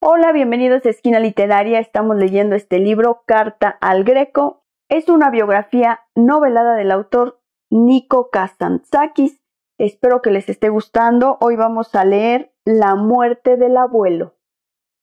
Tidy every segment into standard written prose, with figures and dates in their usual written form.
Hola, bienvenidos a Esquina Literaria. Estamos leyendo este libro, Carta al Greco. Es una biografía novelada del autor Nico Kazantzakis. Espero que les esté gustando. Hoy vamos a leer La muerte del abuelo.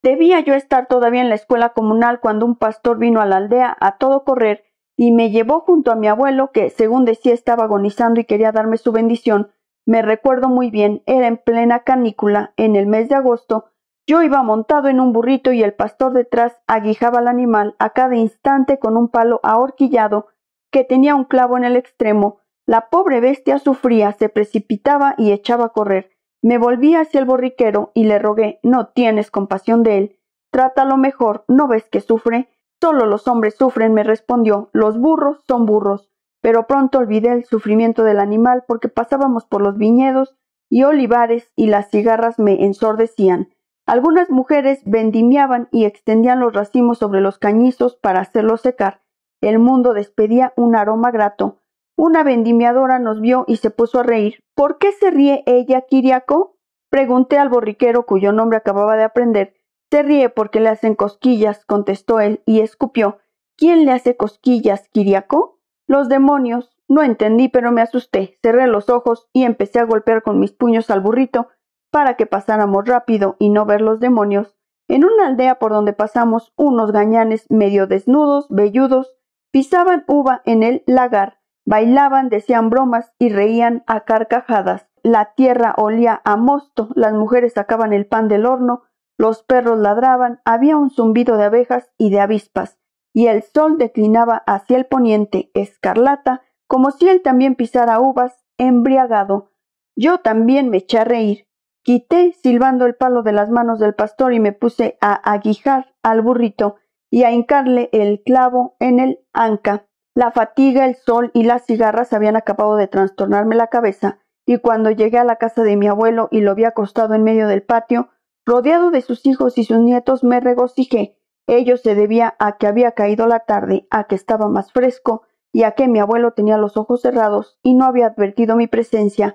Debía yo estar todavía en la escuela comunal cuando un pastor vino a la aldea a todo correr y me llevó junto a mi abuelo que, según decía, estaba agonizando y quería darme su bendición. Me recuerdo muy bien, era en plena canícula, en el mes de agosto. Yo iba montado en un burrito y el pastor detrás aguijaba al animal a cada instante con un palo ahorquillado que tenía un clavo en el extremo. La pobre bestia sufría, se precipitaba y echaba a correr. Me volví hacia el borriquero y le rogué: «No tienes compasión de él. Trátalo mejor, ¿no ves que sufre?» «Solo los hombres sufren», me respondió. «Los burros son burros». Pero pronto olvidé el sufrimiento del animal porque pasábamos por los viñedos y olivares y las cigarras me ensordecían. Algunas mujeres vendimiaban y extendían los racimos sobre los cañizos para hacerlos secar. El mundo despedía un aroma grato. Una vendimiadora nos vio y se puso a reír. «¿Por qué se ríe ella, Kiriako?», pregunté al borriquero, cuyo nombre acababa de aprender. «Se ríe porque le hacen cosquillas», contestó él, y escupió. «¿Quién le hace cosquillas, Kiriako?» «Los demonios». No entendí, pero me asusté. Cerré los ojos y empecé a golpear con mis puños al burrito para que pasáramos rápido y no ver los demonios. En una aldea por donde pasamos, unos gañanes medio desnudos, velludos, pisaban uva en el lagar, bailaban, decían bromas y reían a carcajadas. La tierra olía a mosto, las mujeres sacaban el pan del horno, los perros ladraban, había un zumbido de abejas y de avispas, y el sol declinaba hacia el poniente, escarlata, como si él también pisara uvas, embriagado. Yo también me eché a reír. Quité silbando el palo de las manos del pastor y me puse a aguijar al burrito y a hincarle el clavo en el anca. La fatiga, el sol y las cigarras habían acabado de trastornarme la cabeza, y cuando llegué a la casa de mi abuelo y lo vi acostado en medio del patio, rodeado de sus hijos y sus nietos, me regocijé. Ello se debía a que había caído la tarde, a que estaba más fresco y a que mi abuelo tenía los ojos cerrados y no había advertido mi presencia.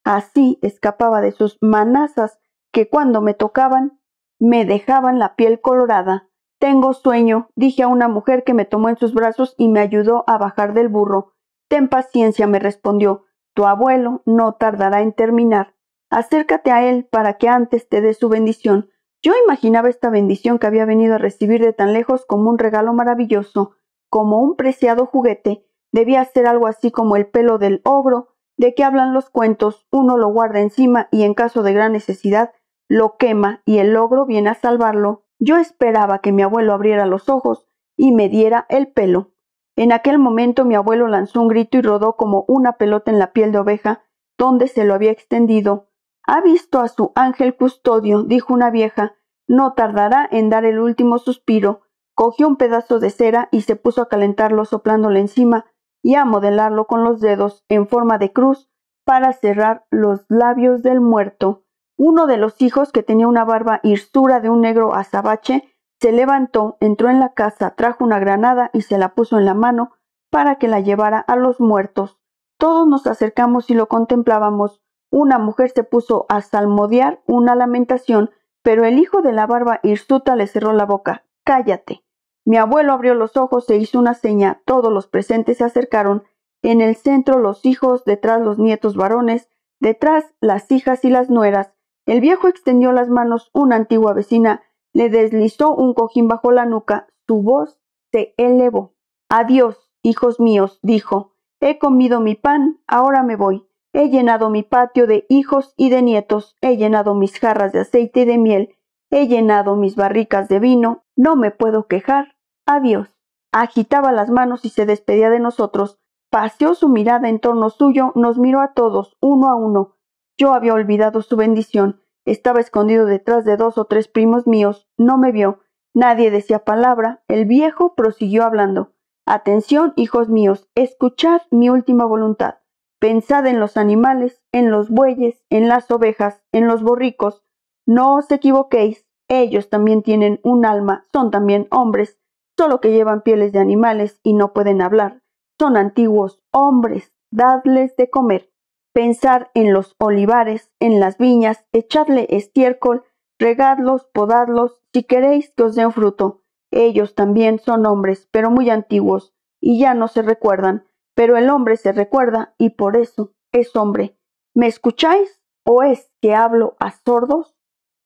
Así escapaba de sus manazas que cuando me tocaban me dejaban la piel colorada. «Tengo sueño», dije a una mujer que me tomó en sus brazos y me ayudó a bajar del burro. «Ten paciencia», me respondió. «Tu abuelo no tardará en terminar. Acércate a él para que antes te dé su bendición». Yo imaginaba esta bendición que había venido a recibir de tan lejos como un regalo maravilloso, como un preciado juguete. Debía ser algo así como el pelo del ogro, de que hablan los cuentos. Uno lo guarda encima y en caso de gran necesidad lo quema y el ogro viene a salvarlo. Yo esperaba que mi abuelo abriera los ojos y me diera el pelo. En aquel momento mi abuelo lanzó un grito y rodó como una pelota en la piel de oveja, donde se lo había extendido. «Ha visto a su ángel custodio», dijo una vieja. «No tardará en dar el último suspiro». Cogió un pedazo de cera y se puso a calentarlo soplándole encima y a modelarlo con los dedos en forma de cruz para cerrar los labios del muerto. Uno de los hijos, que tenía una barba hirsura de un negro azabache, se levantó, entró en la casa, trajo una granada y se la puso en la mano para que la llevara a los muertos. Todos nos acercamos y lo contemplábamos. Una mujer se puso a salmodiar una lamentación, pero el hijo de la barba hirsuta le cerró la boca. «Cállate». Mi abuelo abrió los ojos e hizo una seña. Todos los presentes se acercaron. En el centro los hijos, detrás los nietos varones, detrás las hijas y las nueras. El viejo extendió las manos. Una antigua vecina le deslizó un cojín bajo la nuca. Su voz se elevó. «Adiós, hijos míos», dijo. «He comido mi pan, ahora me voy. He llenado mi patio de hijos y de nietos. He llenado mis jarras de aceite y de miel. He llenado mis barricas de vino. No me puedo quejar. Adiós». Agitaba las manos y se despedía de nosotros. Paseó su mirada en torno suyo, nos miró a todos, uno a uno. Yo había olvidado su bendición. Estaba escondido detrás de 2 o 3 primos míos. No me vio. Nadie decía palabra. El viejo prosiguió hablando. «Atención, hijos míos, escuchad mi última voluntad. Pensad en los animales, en los bueyes, en las ovejas, en los borricos. No os equivoquéis. Ellos también tienen un alma, son también hombres, solo que llevan pieles de animales y no pueden hablar. Son antiguos hombres, dadles de comer. Pensad en los olivares, en las viñas, echadle estiércol, regadlos, podadlos, si queréis que os den fruto. Ellos también son hombres, pero muy antiguos, y ya no se recuerdan, pero el hombre se recuerda, y por eso es hombre. ¿Me escucháis? ¿O es que hablo a sordos?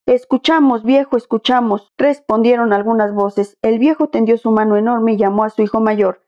Escuchamos, viejo, escuchamos, respondieron algunas voces. El viejo tendió su mano enorme y llamó a su hijo mayor.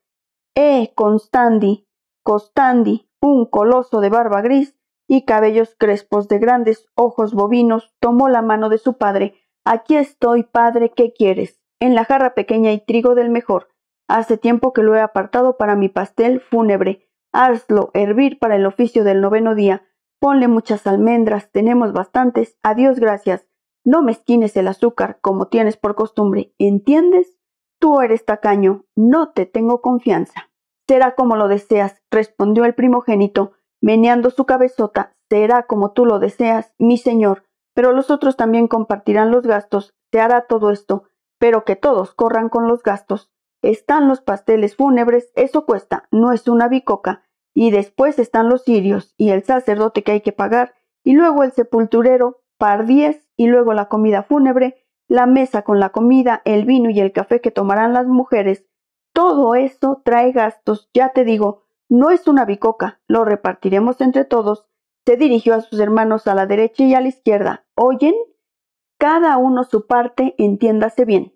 Constandi, Costandi, un coloso de barba gris y cabellos crespos de grandes ojos bovinos, tomó la mano de su padre. Aquí estoy, padre, ¿qué quieres? En la jarra pequeña hay trigo del mejor. Hace tiempo que lo he apartado para mi pastel fúnebre. Hazlo hervir para el oficio del 9º día. Ponle muchas almendras, tenemos bastantes. Adiós, gracias. No mezquines el azúcar, como tienes por costumbre, ¿entiendes? Tú eres tacaño, no te tengo confianza. Será como lo deseas, respondió el primogénito, meneando su cabezota. Será como tú lo deseas, mi señor, pero los otros también compartirán los gastos. Se hará todo esto, pero que todos corran con los gastos. Están los pasteles fúnebres, eso cuesta, no es una bicoca. Y después están los cirios, y el sacerdote que hay que pagar, y luego el sepulturero, par 10, y luego la comida fúnebre, la mesa con la comida, el vino y el café que tomarán las mujeres. Todo eso trae gastos, ya te digo, no es una bicoca, lo repartiremos entre todos. Se dirigió a sus hermanos a la derecha y a la izquierda. ¿Oyen? Cada uno su parte, entiéndase bien.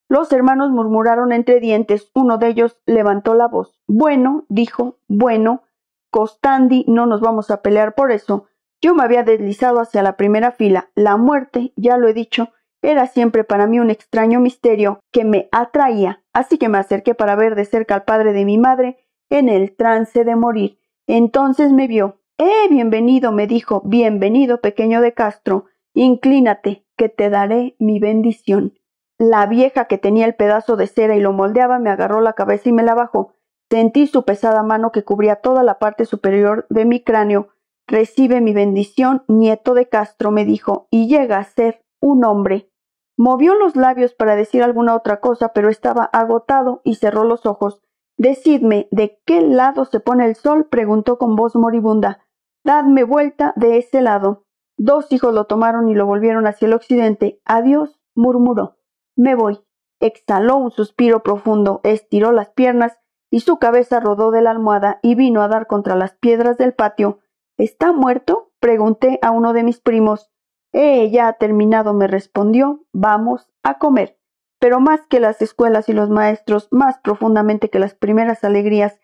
Los hermanos murmuraron entre dientes. Uno de ellos levantó la voz. Bueno, dijo, bueno, Costandi, no nos vamos a pelear por eso. Yo me había deslizado hacia la primera fila. La muerte, ya lo he dicho, era siempre para mí un extraño misterio que me atraía, así que me acerqué para ver de cerca al padre de mi madre en el trance de morir. Entonces me vio. Bienvenido, me dijo, bienvenido, pequeño de Castro. Inclínate, que te daré mi bendición. La vieja que tenía el pedazo de cera y lo moldeaba me agarró la cabeza y me la bajó. Sentí su pesada mano que cubría toda la parte superior de mi cráneo. Recibe mi bendición, nieto de Castro, me dijo, y llega a ser un hombre. Movió los labios para decir alguna otra cosa, pero estaba agotado y cerró los ojos. Decidme, ¿de qué lado se pone el sol? Preguntó con voz moribunda. Dadme vuelta de ese lado. 2 hijos lo tomaron y lo volvieron hacia el occidente. Adiós, murmuró. Me voy. Exhaló un suspiro profundo, estiró las piernas y su cabeza rodó de la almohada y vino a dar contra las piedras del patio. ¿Está muerto? Pregunté a uno de mis primos. Ya ha terminado, me respondió. Vamos a comer. Pero más que las escuelas y los maestros, más profundamente que las primeras alegrías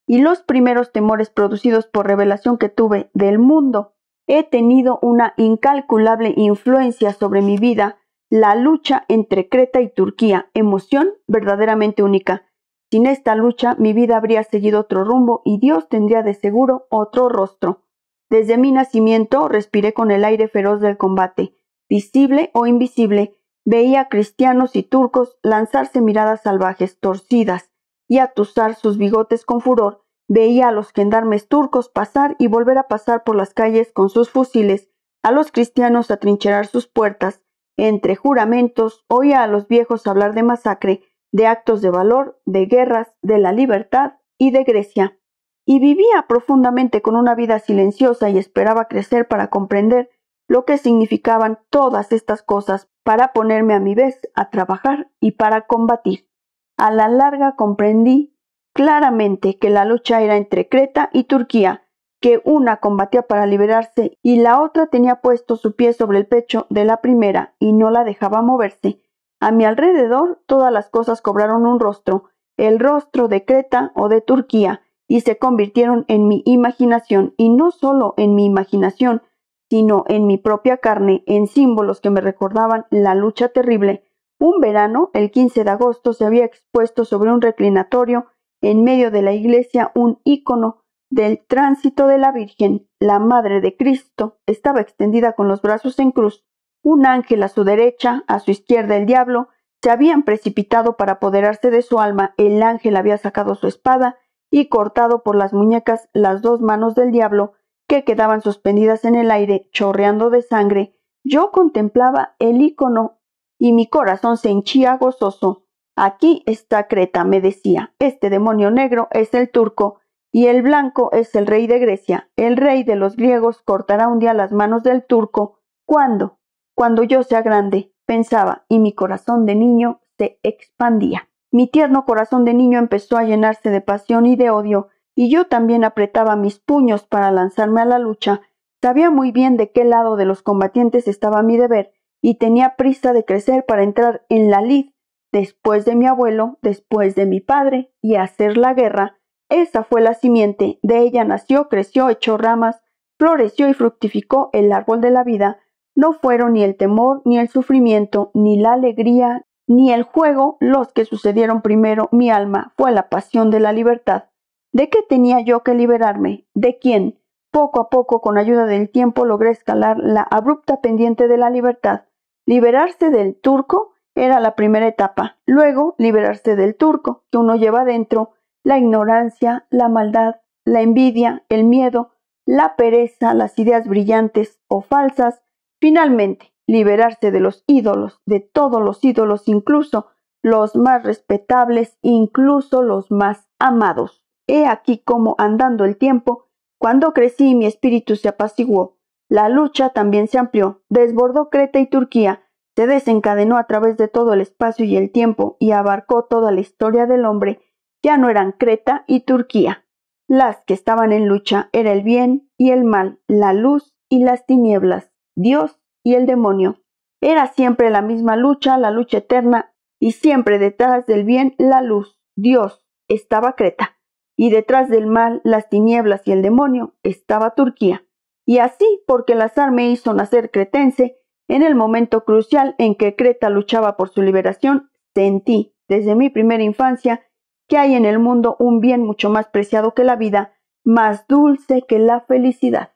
y los primeros temores producidos por revelación que tuve del mundo, he tenido una incalculable influencia sobre mi vida, la lucha entre Creta y Turquía, emoción verdaderamente única. Sin esta lucha mi vida habría seguido otro rumbo y Dios tendría de seguro otro rostro. Desde mi nacimiento respiré con el aire feroz del combate. Visible o invisible, veía a cristianos y turcos lanzarse miradas salvajes, torcidas, y atusar sus bigotes con furor. Veía a los gendarmes turcos pasar y volver a pasar por las calles con sus fusiles, a los cristianos atrincherar sus puertas. Entre juramentos oía a los viejos hablar de masacre, de actos de valor, de guerras, de la libertad y de Grecia. Y vivía profundamente con una vida silenciosa y esperaba crecer para comprender lo que significaban todas estas cosas, para ponerme a mi vez a trabajar y para combatir. A la larga comprendí claramente que la lucha era entre Creta y Turquía, que una combatía para liberarse y la otra tenía puesto su pie sobre el pecho de la primera y no la dejaba moverse. A mi alrededor todas las cosas cobraron un rostro, el rostro de Creta o de Turquía, y se convirtieron en mi imaginación, y no solo en mi imaginación, sino en mi propia carne, en símbolos que me recordaban la lucha terrible. Un verano, el 15 de agosto, se había expuesto sobre un reclinatorio en medio de la iglesia un ícono del tránsito de la Virgen. La Madre de Cristo estaba extendida con los brazos en cruz. Un ángel a su derecha, a su izquierda el diablo, se habían precipitado para apoderarse de su alma. El ángel había sacado su espada y cortado por las muñecas las 2 manos del diablo, que quedaban suspendidas en el aire, chorreando de sangre. Yo contemplaba el ícono y mi corazón se henchía gozoso. Aquí está Creta, me decía. Este demonio negro es el turco y el blanco es el rey de Grecia. El rey de los griegos cortará un día las manos del turco. ¿Cuándo? Cuando yo sea grande, pensaba, y mi corazón de niño se expandía. Mi tierno corazón de niño empezó a llenarse de pasión y de odio, y yo también apretaba mis puños para lanzarme a la lucha. Sabía muy bien de qué lado de los combatientes estaba mi deber, y tenía prisa de crecer para entrar en la lid, después de mi abuelo, después de mi padre, y hacer la guerra. Esa fue la simiente, de ella nació, creció, echó ramas, floreció y fructificó el árbol de la vida. No fueron ni el temor, ni el sufrimiento, ni la alegría, ni el juego los que sucedieron primero. Mi alma fue la pasión de la libertad. ¿De qué tenía yo que liberarme? ¿De quién? Poco a poco, con ayuda del tiempo, logré escalar la abrupta pendiente de la libertad. Liberarse del turco era la primera etapa. Luego, liberarse del turco que uno lleva dentro, la ignorancia, la maldad, la envidia, el miedo, la pereza, las ideas brillantes o falsas. Finalmente, liberarse de los ídolos, de todos los ídolos, incluso los más respetables, incluso los más amados. He aquí cómo, andando el tiempo, cuando crecí mi espíritu se apaciguó. La lucha también se amplió, desbordó Creta y Turquía, se desencadenó a través de todo el espacio y el tiempo y abarcó toda la historia del hombre. Ya no eran Creta y Turquía. Las que estaban en lucha era el bien y el mal, la luz y las tinieblas, Dios y el demonio. Era siempre la misma lucha, la lucha eterna, y siempre detrás del bien la luz, Dios, estaba Creta, y detrás del mal, las tinieblas y el demonio, estaba Turquía. Y así, porque el azar me hizo nacer cretense, en el momento crucial en que Creta luchaba por su liberación, sentí, desde mi primera infancia, que hay en el mundo un bien mucho más preciado que la vida, más dulce que la felicidad,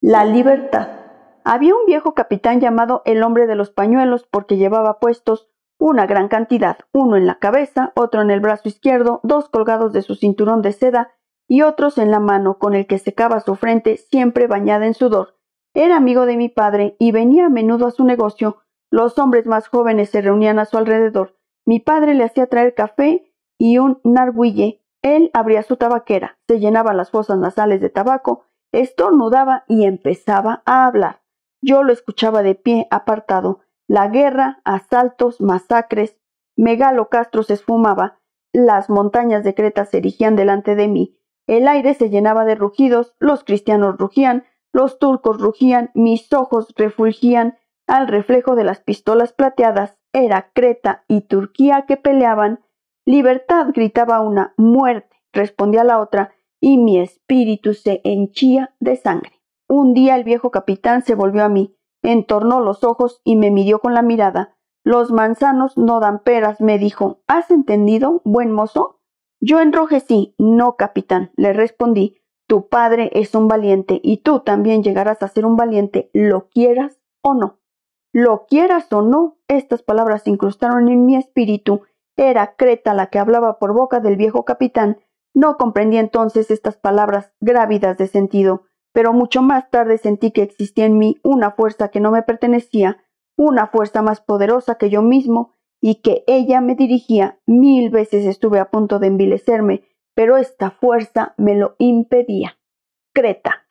la libertad. Había un viejo capitán llamado el hombre de los pañuelos porque llevaba puestos una gran cantidad, uno en la cabeza, otro en el brazo izquierdo, dos colgados de su cinturón de seda y otros en la mano con el que secaba su frente siempre bañada en sudor. Era amigo de mi padre y venía a menudo a su negocio. Los hombres más jóvenes se reunían a su alrededor. Mi padre le hacía traer café y un narguille. Él abría su tabaquera, se llenaba las fosas nasales de tabaco, estornudaba y empezaba a hablar. Yo lo escuchaba de pie, apartado. La guerra, asaltos, masacres. Megalo Castro se esfumaba. Las montañas de Creta se erigían delante de mí. El aire se llenaba de rugidos, los cristianos rugían, los turcos rugían, mis ojos refulgían al reflejo de las pistolas plateadas. Era Creta y Turquía que peleaban. Libertad, gritaba una, muerte, respondía la otra, y mi espíritu se henchía de sangre. Un día el viejo capitán se volvió a mí, entornó los ojos y me midió con la mirada. Los manzanos no dan peras, me dijo. ¿Has entendido, buen mozo? Yo enrojecí. No, capitán, le respondí. Tu padre es un valiente y tú también llegarás a ser un valiente, lo quieras o no. Lo quieras o no, estas palabras se incrustaron en mi espíritu. Era Creta la que hablaba por boca del viejo capitán. No comprendí entonces estas palabras grávidas de sentido, pero mucho más tarde sentí que existía en mí una fuerza que no me pertenecía, una fuerza más poderosa que yo mismo, y que ella me dirigía. 1000 veces estuve a punto de envilecerme, pero esta fuerza me lo impedía. Creta.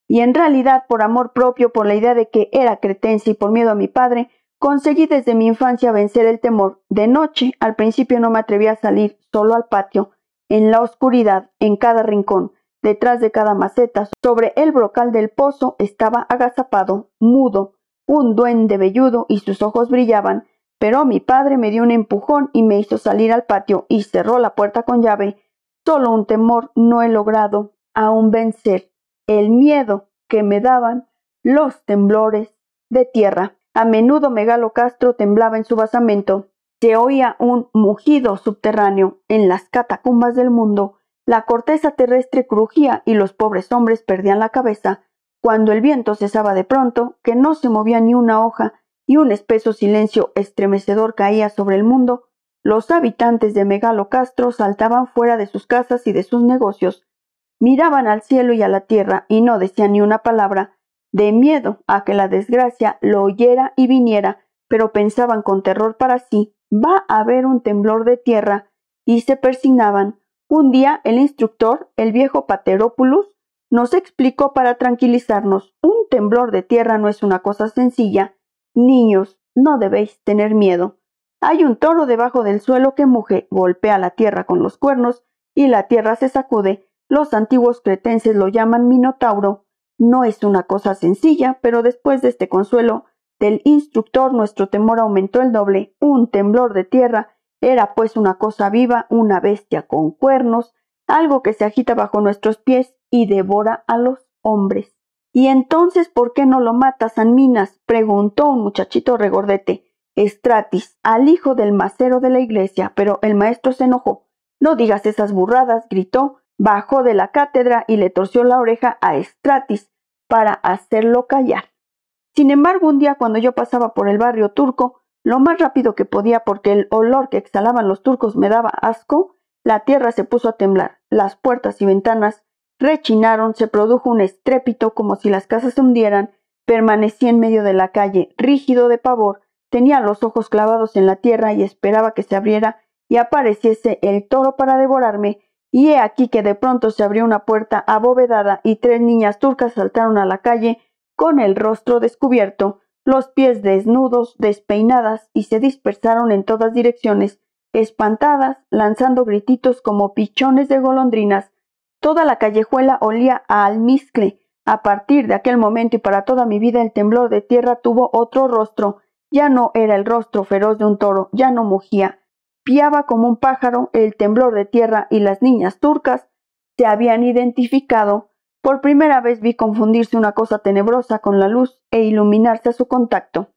Y en realidad, por amor propio, por la idea de que era cretense y por miedo a mi padre, conseguí desde mi infancia vencer el temor. De noche, al principio no me atrevía a salir solo al patio, en la oscuridad, en cada rincón, detrás de cada maceta, sobre el brocal del pozo, estaba agazapado, mudo, un duende velludo y sus ojos brillaban, pero mi padre me dio un empujón y me hizo salir al patio y cerró la puerta con llave. Solo un temor no he logrado aún vencer, el miedo que me daban los temblores de tierra. A menudo Megalo Castro temblaba en su basamento. Se oía un mugido subterráneo en las catacumbas del mundo. La corteza terrestre crujía y los pobres hombres perdían la cabeza. Cuando el viento cesaba de pronto, que no se movía ni una hoja, y un espeso silencio estremecedor caía sobre el mundo, los habitantes de Megalo Castro saltaban fuera de sus casas y de sus negocios. Miraban al cielo y a la tierra y no decían ni una palabra, de miedo a que la desgracia lo oyera y viniera, pero pensaban con terror para sí, va a haber un temblor de tierra, y se persignaban. Un día el instructor, el viejo Paterópoulos, nos explicó para tranquilizarnos, un temblor de tierra no es una cosa sencilla, Niños, no debéis tener miedo. Hay un toro debajo del suelo que muge, golpea la tierra con los cuernos y la tierra se sacude. Los antiguos cretenses lo llaman minotauro. No es una cosa sencilla, pero después de este consuelo del instructor nuestro temor aumentó el doble. Un temblor de tierra era pues una cosa viva, una bestia con cuernos, algo que se agita bajo nuestros pies y devora a los hombres. —¿Y entonces por qué no lo mata, San Minas? —preguntó un muchachito regordete. Estratis, al hijo del macero de la iglesia, pero el maestro se enojó. —No digas esas burradas —gritó—, bajó de la cátedra y le torció la oreja a Estratis para hacerlo callar. Sin embargo, un día cuando yo pasaba por el barrio turco, lo más rápido que podía porque el olor que exhalaban los turcos me daba asco, la tierra se puso a temblar, las puertas y ventanas rechinaron, se produjo un estrépito como si las casas se hundieran, permanecí en medio de la calle, rígido de pavor, tenía los ojos clavados en la tierra y esperaba que se abriera y apareciese el toro para devorarme, y he aquí que de pronto se abrió una puerta abovedada y 3 niñas turcas saltaron a la calle con el rostro descubierto, los pies desnudos, despeinadas, y se dispersaron en todas direcciones, espantadas, lanzando grititos como pichones de golondrinas. Toda la callejuela olía a almizcle. A partir de aquel momento y para toda mi vida el temblor de tierra tuvo otro rostro. Ya no era el rostro feroz de un toro, ya no mugía. Piaba como un pájaro, el temblor de tierra y las niñas turcas se habían identificado. Por primera vez vi confundirse una cosa tenebrosa con la luz e iluminarse a su contacto.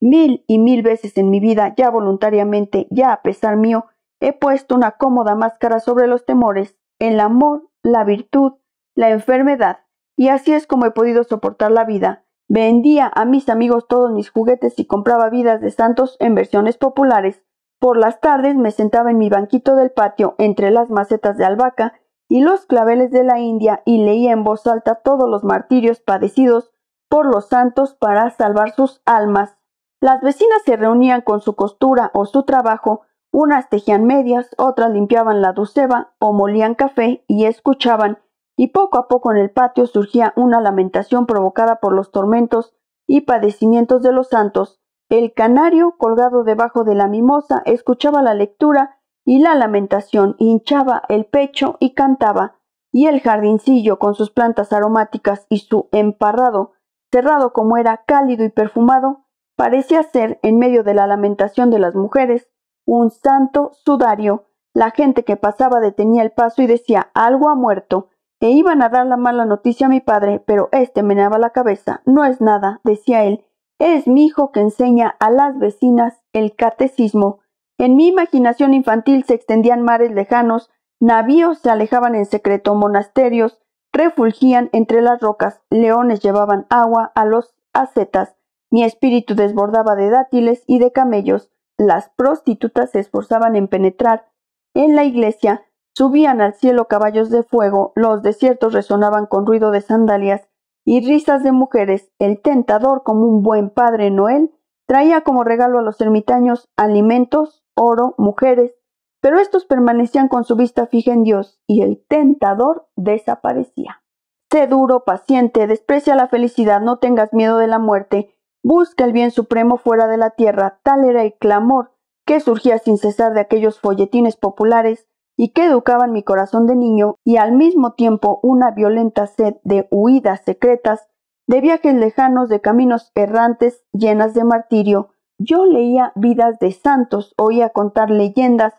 1000 y 1000 veces en mi vida, ya voluntariamente, ya a pesar mío, he puesto una cómoda máscara sobre los temores, el amor, la virtud, la enfermedad, y así es como he podido soportar la vida. Vendía a mis amigos todos mis juguetes y compraba vidas de santos en versiones populares. Por las tardes me sentaba en mi banquito del patio entre las macetas de albahaca y los claveles de la India y leía en voz alta todos los martirios padecidos por los santos para salvar sus almas. Las vecinas se reunían con su costura o su trabajo, unas tejían medias, otras limpiaban la duceba o molían café y escuchaban, y poco a poco en el patio surgía una lamentación provocada por los tormentos y padecimientos de los santos. El canario, colgado debajo de la mimosa, escuchaba la lectura y la lamentación, hinchaba el pecho y cantaba, y el jardincillo con sus plantas aromáticas y su emparrado, cerrado como era, cálido y perfumado, parecía ser, en medio de la lamentación de las mujeres, un santo sudario. La gente que pasaba detenía el paso y decía, algo ha muerto, e iban a dar la mala noticia a mi padre, pero éste meneaba la cabeza. No es nada, decía él, es mi hijo que enseña a las vecinas el catecismo. En mi imaginación infantil se extendían mares lejanos, navíos se alejaban en secreto, monasterios refulgían entre las rocas, leones llevaban agua a los ascetas, mi espíritu desbordaba de dátiles y de camellos, las prostitutas se esforzaban en penetrar en la iglesia, subían al cielo caballos de fuego, los desiertos resonaban con ruido de sandalias y risas de mujeres, el tentador, como un buen padre Noel, traía como regalo a los ermitaños alimentos, oro, mujeres, pero estos permanecían con su vista fija en Dios y el tentador desaparecía. Sé duro, paciente, desprecia la felicidad, no tengas miedo de la muerte, busca el bien supremo fuera de la tierra. Tal era el clamor que surgía sin cesar de aquellos folletines populares y que educaban mi corazón de niño, y al mismo tiempo una violenta sed de huidas secretas, de viajes lejanos, de caminos errantes llenas de martirio. Yo leía vidas de santos, oía contar leyendas,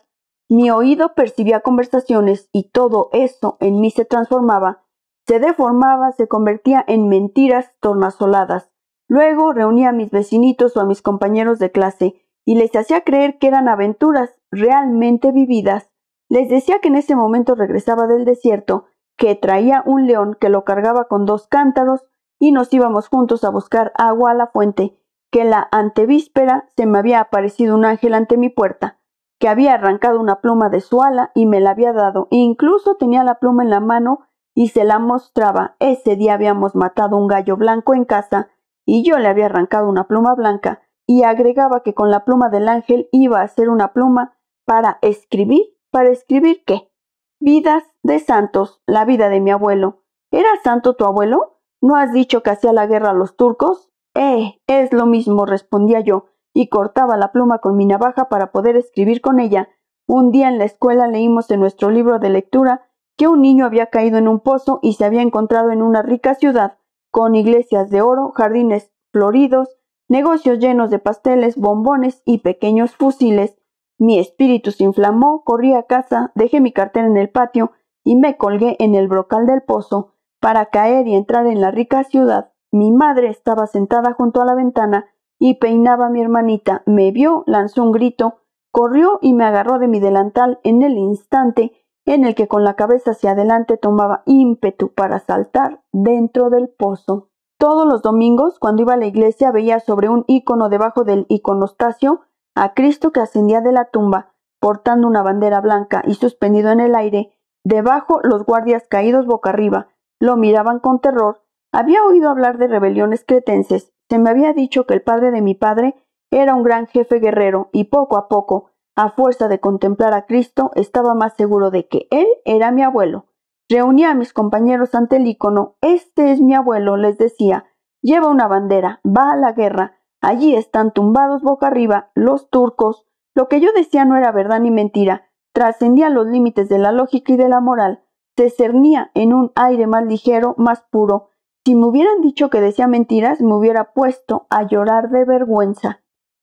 mi oído percibía conversaciones, y todo eso en mí se transformaba, se deformaba, se convertía en mentiras tornasoladas. Luego reunía a mis vecinitos o a mis compañeros de clase y les hacía creer que eran aventuras realmente vividas. Les decía que en ese momento regresaba del desierto, que traía un león que lo cargaba con 2 cántaros y nos íbamos juntos a buscar agua a la fuente, que la antevíspera se me había aparecido un ángel ante mi puerta, que había arrancado una pluma de su ala y me la había dado, e incluso tenía la pluma en la mano y se la mostraba. Ese día habíamos matado un gallo blanco en casa y yo le había arrancado una pluma blanca, y agregaba que con la pluma del ángel iba a hacer una pluma para escribir. ¿Para escribir qué? Vidas de santos, la vida de mi abuelo. ¿Era santo tu abuelo? ¿No has dicho que hacía la guerra a los turcos? Es lo mismo, respondía yo, y cortaba la pluma con mi navaja para poder escribir con ella. Un día en la escuela leímos en nuestro libro de lectura que un niño había caído en un pozo y se había encontrado en una rica ciudad, con iglesias de oro, jardines floridos, negocios llenos de pasteles, bombones y pequeños fusiles. Mi espíritu se inflamó, corrí a casa, dejé mi cartera en el patio y me colgué en el brocal del pozo para caer y entrar en la rica ciudad. Mi madre estaba sentada junto a la ventana y peinaba a mi hermanita. Me vio, lanzó un grito, corrió y me agarró de mi delantal en el instante en el que con la cabeza hacia adelante tomaba ímpetu para saltar dentro del pozo. Todos los domingos, cuando iba a la iglesia, veía sobre un ícono debajo del iconostasio a Cristo que ascendía de la tumba, portando una bandera blanca y suspendido en el aire. Debajo, los guardias caídos boca arriba lo miraban con terror. Había oído hablar de rebeliones cretenses. Se me había dicho que el padre de mi padre era un gran jefe guerrero y poco a poco, a fuerza de contemplar a Cristo, estaba más seguro de que él era mi abuelo. Reunía a mis compañeros ante el ícono. Este es mi abuelo, les decía. Lleva una bandera, va a la guerra. Allí están tumbados boca arriba los turcos. Lo que yo decía no era verdad ni mentira. Trascendía los límites de la lógica y de la moral. Se cernía en un aire más ligero, más puro. Si me hubieran dicho que decía mentiras, me hubiera puesto a llorar de vergüenza.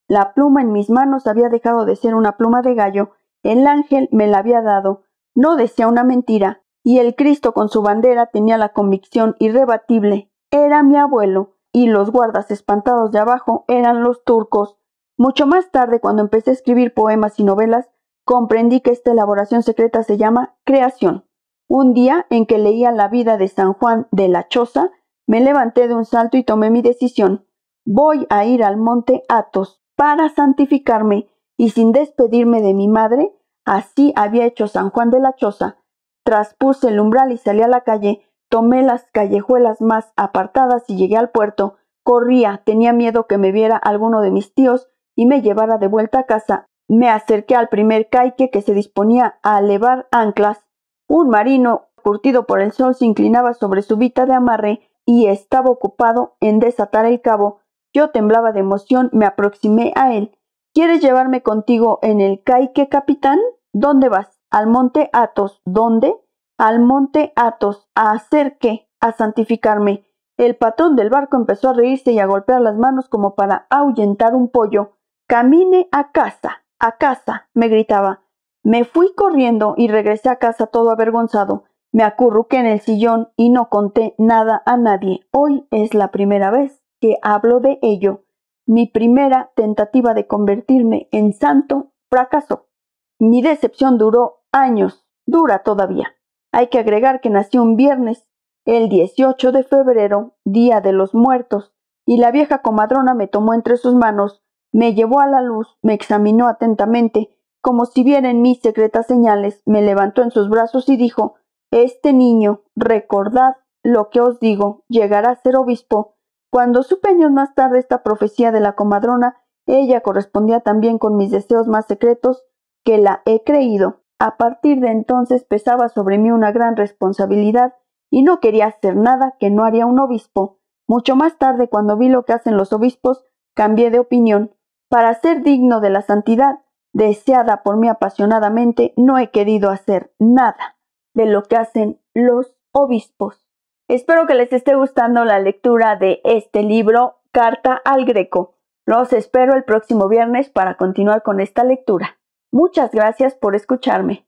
La pluma en mis manos había dejado de ser una pluma de gallo. El ángel me la había dado. No decía una mentira. Y el Cristo con su bandera tenía la convicción irrebatible. Era mi abuelo. Y los guardas espantados de abajo eran los turcos. Mucho más tarde, cuando empecé a escribir poemas y novelas, comprendí que esta elaboración secreta se llama creación. Un día en que leía la vida de San Juan de la Choza, me levanté de un salto y tomé mi decisión. Voy a ir al monte Athos para santificarme, y sin despedirme de mi madre, así había hecho San Juan de la Choza. Traspuse el umbral y salí a la calle, tomé las callejuelas más apartadas y llegué al puerto. Corría, tenía miedo que me viera alguno de mis tíos y me llevara de vuelta a casa. Me acerqué al primer caique que se disponía a levar anclas. Un marino, curtido por el sol, se inclinaba sobre su vita de amarre y estaba ocupado en desatar el cabo. Yo temblaba de emoción, me aproximé a él. ¿Quieres llevarme contigo en el caique, capitán? ¿Dónde vas? Al monte Athos. ¿Dónde? Al monte Athos. ¿A hacer qué? A santificarme. El patrón del barco empezó a reírse y a golpear las manos como para ahuyentar un pollo. Camine a casa, me gritaba. Me fui corriendo y regresé a casa todo avergonzado. Me acurruqué en el sillón y no conté nada a nadie. Hoy es la primera vez que hablo de ello. Mi primera tentativa de convertirme en santo fracasó. Mi decepción duró años, dura todavía. Hay que agregar que nací un viernes, el 18 de febrero, Día de los Muertos, y la vieja comadrona me tomó entre sus manos, me llevó a la luz, me examinó atentamente, como si viera en mí secretas señales, me levantó en sus brazos y dijo: «Este niño, recordad lo que os digo, llegará a ser obispo». Cuando supe años más tarde esta profecía de la comadrona, ella correspondía también con mis deseos más secretos, que la he creído. A partir de entonces pesaba sobre mí una gran responsabilidad y no quería hacer nada que no haría un obispo. Mucho más tarde, cuando vi lo que hacen los obispos, cambié de opinión. Para ser digno de la santidad, deseada por mí apasionadamente, no he querido hacer nada de lo que hacen los obispos. Espero que les esté gustando la lectura de este libro, Carta al Greco. Los espero el próximo viernes para continuar con esta lectura. Muchas gracias por escucharme.